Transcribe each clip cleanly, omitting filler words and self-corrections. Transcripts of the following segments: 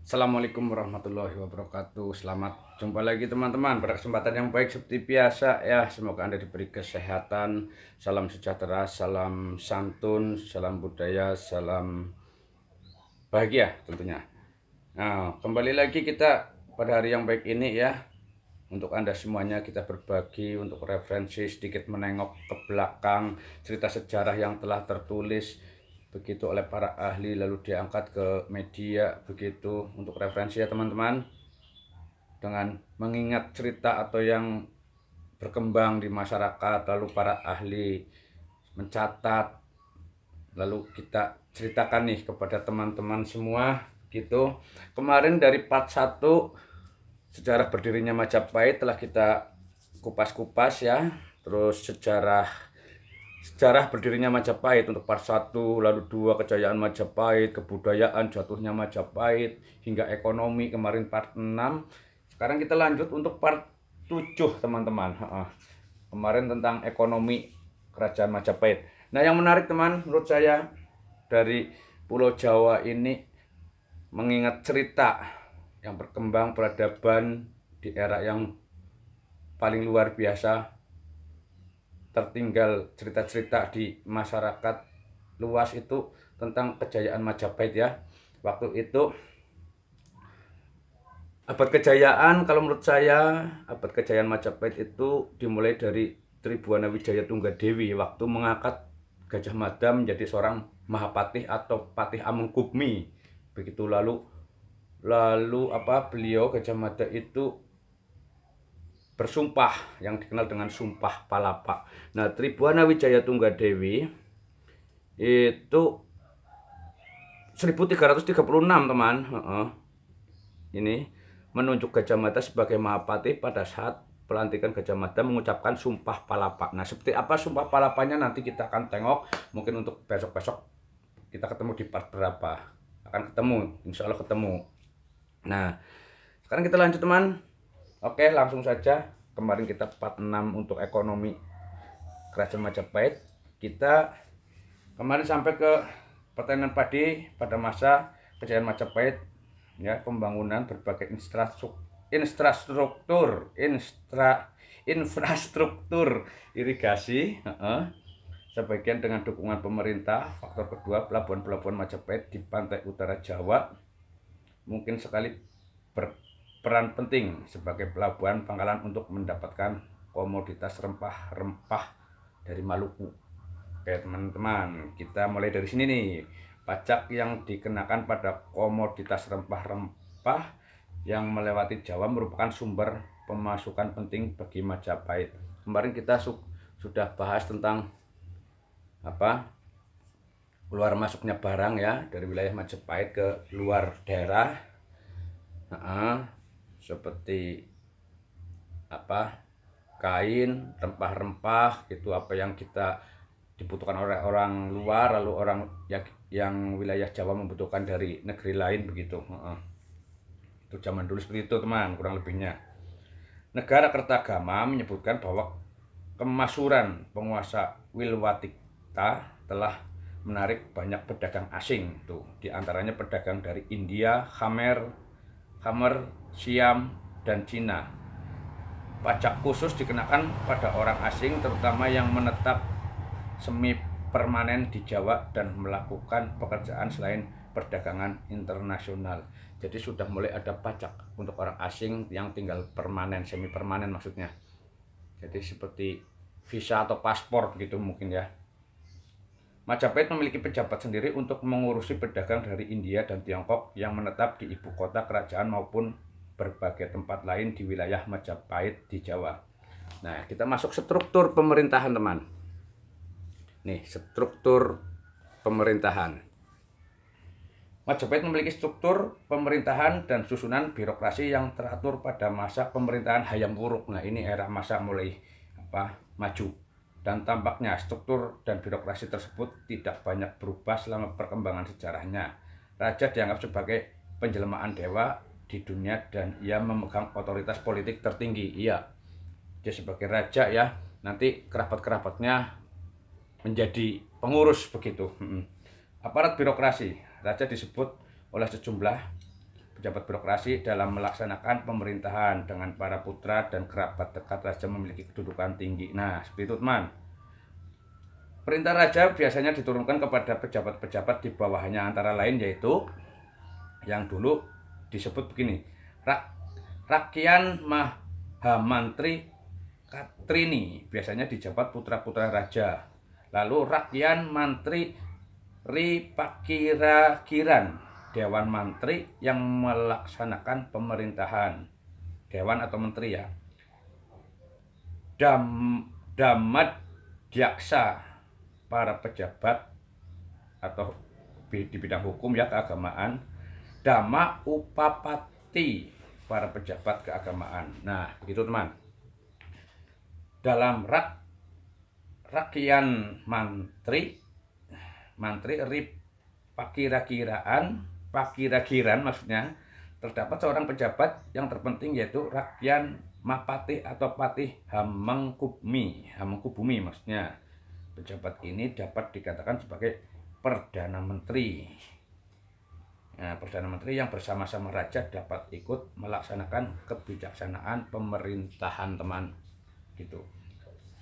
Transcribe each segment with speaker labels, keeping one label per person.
Speaker 1: Assalamualaikum warahmatullahi wabarakatuh. Selamat jumpa lagi teman-teman pada kesempatan yang baik seperti biasa ya. Semoga Anda diberi kesehatan, salam sejahtera, salam santun, salam budaya, salam bahagia tentunya. Nah, kembali lagi kita pada hari yang baik ini ya. Untuk Anda semuanya kita berbagi untuk referensi sedikit menengok ke belakang cerita sejarah yang telah tertulis begitu oleh para ahli lalu diangkat ke media begitu untuk referensi ya teman-teman, dengan mengingat cerita atau yang berkembang di masyarakat lalu para ahli mencatat lalu kita ceritakan nih kepada teman-teman semua gitu. Kemarin dari part 1 sejarah berdirinya Majapahit telah kita kupas-kupas ya. Terus sejarah berdirinya Majapahit untuk part 1, lalu 2 kejayaan Majapahit, kebudayaan jatuhnya Majapahit, hingga ekonomi kemarin part 6. Sekarang kita lanjut untuk part 7 teman-teman. Kemarin tentang ekonomi kerajaan Majapahit. Nah, yang menarik teman menurut saya dari Pulau Jawa ini mengingat cerita yang berkembang peradaban di era yang paling luar biasa, tertinggal cerita-cerita di masyarakat luas itu tentang kejayaan Majapahit ya. Waktu itu abad kejayaan, kalau menurut saya abad kejayaan Majapahit itu dimulai dari Tribuana Wijaya Tunggadewi waktu mengangkat Gajah Mada menjadi seorang Mahapatih atau Patih Amengkubumi. Begitu lalu beliau Gajah Mada itu bersumpah yang dikenal dengan Sumpah Palapa. Nah, Tribuana Wijaya Tunggadewi itu 1336 teman. Ini menunjuk Gajah Mada sebagai Mahapati pada saat pelantikan Gajah Mada mengucapkan Sumpah Palapa. Nah, seperti apa Sumpah Palapanya nanti kita akan tengok. Mungkin untuk besok-besok kita ketemu di part berapa. Akan ketemu, insya Allah ketemu. Nah, sekarang kita lanjut teman. Oke, langsung saja. Kemarin kita part 6 untuk ekonomi Kerajaan Majapahit. Kita kemarin sampai ke pertanian padi pada masa kejayaan Majapahit ya, pembangunan berbagai infrastruktur irigasi, sebagian dengan dukungan pemerintah. Faktor kedua, pelabuhan-pelabuhan Majapahit di pantai utara Jawa mungkin sekali berperan penting sebagai pelabuhan pangkalan untuk mendapatkan komoditas rempah-rempah dari Maluku. Oke teman-teman, kita mulai dari sini nih. Pajak yang dikenakan pada komoditas rempah-rempah yang melewati Jawa merupakan sumber pemasukan penting bagi Majapahit. Kemarin kita sudah bahas tentang keluar masuknya barang ya dari wilayah Majapahit ke luar daerah. Seperti kain, rempah-rempah gitu, apa yang kita dibutuhkan oleh orang luar lalu orang yang wilayah Jawa membutuhkan dari negeri lain begitu. Itu zaman dulu seperti itu teman, kurang lebihnya. Negara Kertagama menyebutkan bahwa kemasuran penguasa Wilwatikta telah menarik banyak pedagang asing tuh, diantaranya pedagang dari India, Khmer, Siam, dan Cina. Pajak khusus dikenakan pada orang asing terutama yang menetap semi permanen di Jawa dan melakukan pekerjaan selain perdagangan internasional. Jadi sudah mulai ada pajak untuk orang asing yang tinggal permanen, semi permanen maksudnya. Jadi seperti visa atau paspor begitu mungkin ya. Majapahit memiliki pejabat sendiri untuk mengurusi pedagang dari India dan Tiongkok yang menetap di ibu kota kerajaan maupun berbagai tempat lain di wilayah Majapahit di Jawa. Nah, kita masuk struktur pemerintahan teman. Nih, struktur pemerintahan. Majapahit memiliki struktur pemerintahan dan susunan birokrasi yang teratur pada masa pemerintahan Hayam Wuruk. Nah, ini era masa mulai maju. Dan tampaknya struktur dan birokrasi tersebut tidak banyak berubah selama perkembangan sejarahnya. Raja dianggap sebagai penjelmaan dewa di dunia dan ia memegang otoritas politik tertinggi. Iya, dia sebagai raja ya, nanti kerabat-kerabatnya menjadi pengurus begitu. Aparat birokrasi, raja disebut oleh sejumlah pejabat birokrasi dalam melaksanakan pemerintahan dengan para putra dan kerabat dekat raja memiliki kedudukan tinggi. Nah, seperti itu teman. Perintah raja biasanya diturunkan kepada pejabat-pejabat di bawahnya, antara lain yaitu yang dulu disebut begini, Rakyan Mahamantri Katrini, biasanya dijabat putra-putra raja. Lalu Rakyan Mantri Ripakirakiran, Dewan Mantri yang melaksanakan pemerintahan. Dewan atau menteri ya. Damad Dyaksa, para pejabat atau di bidang hukum ya, keagamaan. Dama Upapati, para pejabat keagamaan. Nah, begitu teman. Dalam Rakyan Mantri Pakirakiran maksudnya, terdapat seorang pejabat yang terpenting yaitu Rakyan Mapatih atau Patih Hamengkubumi maksudnya. Pejabat ini dapat dikatakan sebagai Perdana Menteri. Nah, Perdana Menteri yang bersama-sama raja dapat ikut melaksanakan kebijaksanaan pemerintahan teman gitu.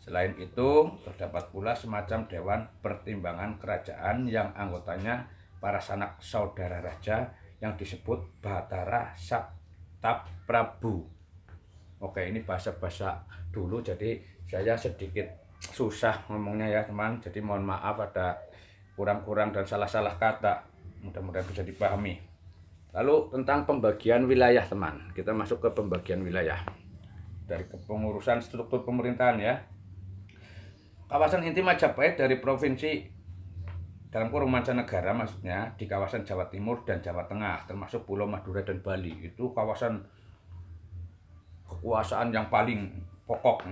Speaker 1: Selain itu, terdapat pula semacam dewan pertimbangan kerajaan yang anggotanya para sanak saudara raja yang disebut Batara Saptaprabu. Oke, ini bahasa-bahasa dulu, jadi saya sedikit susah ngomongnya ya teman. Jadi mohon maaf ada kurang-kurang dan salah-salah kata. Mudah-mudahan bisa dipahami. Lalu tentang pembagian wilayah teman. Kita masuk ke pembagian wilayah. Dari kepengurusan struktur pemerintahan ya. Kawasan inti Majapahit dari provinsi dalam kurung mancanegara maksudnya di kawasan Jawa Timur dan Jawa Tengah, termasuk Pulau Madura dan Bali. Itu kawasan kekuasaan yang paling pokok.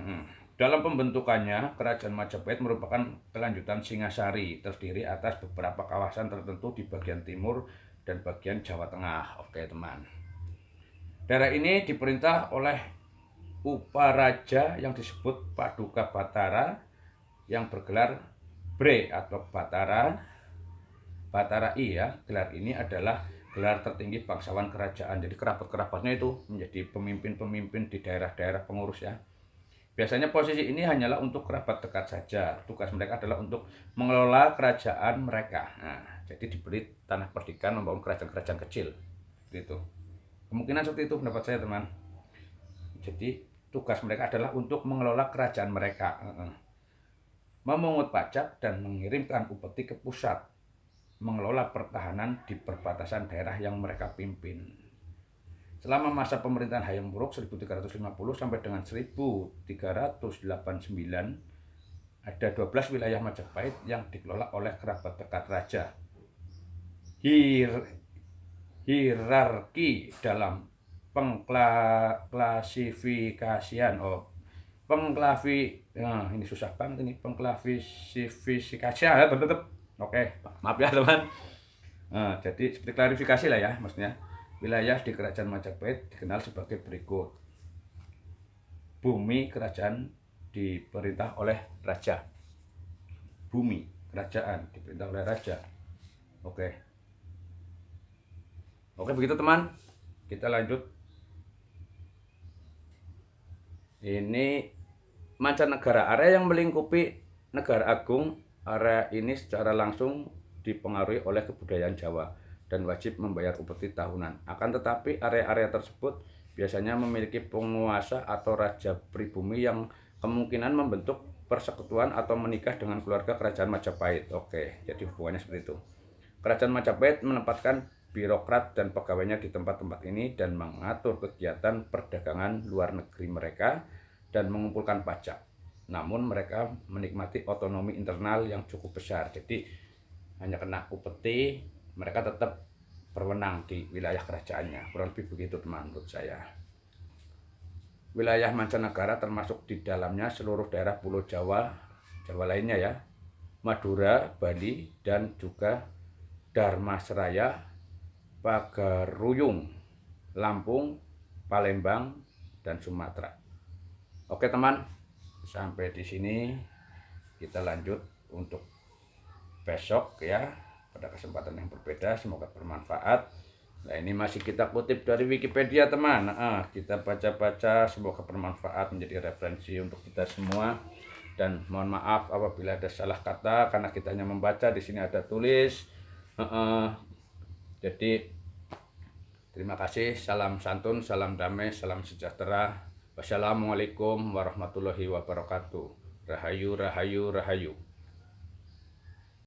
Speaker 1: Dalam pembentukannya, Kerajaan Majapahit merupakan kelanjutan Singasari, terdiri atas beberapa kawasan tertentu di bagian timur dan bagian Jawa Tengah. Oke teman. Daerah ini diperintah oleh Uparaja yang disebut Paduka Batara yang bergelar Bre atau Batara I ya. Gelar ini adalah gelar tertinggi bangsawan kerajaan. Jadi kerabat-kerabatnya itu menjadi pemimpin-pemimpin di daerah-daerah pengurus ya. Biasanya posisi ini hanyalah untuk kerabat dekat saja. Tugas mereka adalah untuk mengelola kerajaan mereka. Nah, jadi diberi tanah perdikan membangun kerajaan-kerajaan kecil. Gitu. Kemungkinan seperti itu pendapat saya teman. Jadi tugas mereka adalah untuk mengelola kerajaan mereka. Memungut pajak dan mengirimkan upeti ke pusat, mengelola pertahanan di perbatasan daerah yang mereka pimpin. Selama masa pemerintahan Hayam Wuruk 1350 sampai dengan 1389, ada 12 wilayah Majapahit yang dikelola oleh kerabat dekat raja. Hierarki dalam pengklasifikasian ini susah banget ini, pengklasifikasian ya tetap. Oke, maaf ya teman. Jadi seperti klarifikasi lah ya maksudnya. Wilayah di Kerajaan Majapahit dikenal sebagai berikut. Bumi kerajaan diperintah oleh raja. Bumi kerajaan diperintah oleh raja. Oke, begitu teman. Kita lanjut. Ini mancanegara, area yang melingkupi negara agung. Area ini secara langsung dipengaruhi oleh kebudayaan Jawa dan wajib membayar upeti tahunan. Akan tetapi area-area tersebut biasanya memiliki penguasa atau raja pribumi yang kemungkinan membentuk persekutuan atau menikah dengan keluarga kerajaan Majapahit. Oke, jadi hubungannya seperti itu. Kerajaan Majapahit menempatkan birokrat dan pegawainya di tempat-tempat ini dan mengatur kegiatan perdagangan luar negeri mereka dan mengumpulkan pajak. Namun mereka menikmati otonomi internal yang cukup besar. Jadi hanya kena upeti, mereka tetap berwenang di wilayah kerajaannya. Kurang lebih begitu teman menurut saya. Wilayah mancanegara termasuk di dalamnya seluruh daerah Pulau Jawa lainnya ya, Madura, Bali, dan juga Dharmasraya, Pagaruyung, Lampung, Palembang, dan Sumatera. Oke teman, sampai di sini kita lanjut untuk besok ya, pada kesempatan yang berbeda. Semoga bermanfaat. Nah, ini masih kita kutip dari Wikipedia, teman. Kita baca-baca, semoga bermanfaat, menjadi referensi untuk kita semua. Dan mohon maaf apabila ada salah kata, karena kita hanya membaca, di sini ada tulis. Jadi terima kasih, salam santun, salam damai, salam sejahtera. Wassalamualaikum warahmatullahi wabarakatuh. Rahayu, rahayu, rahayu.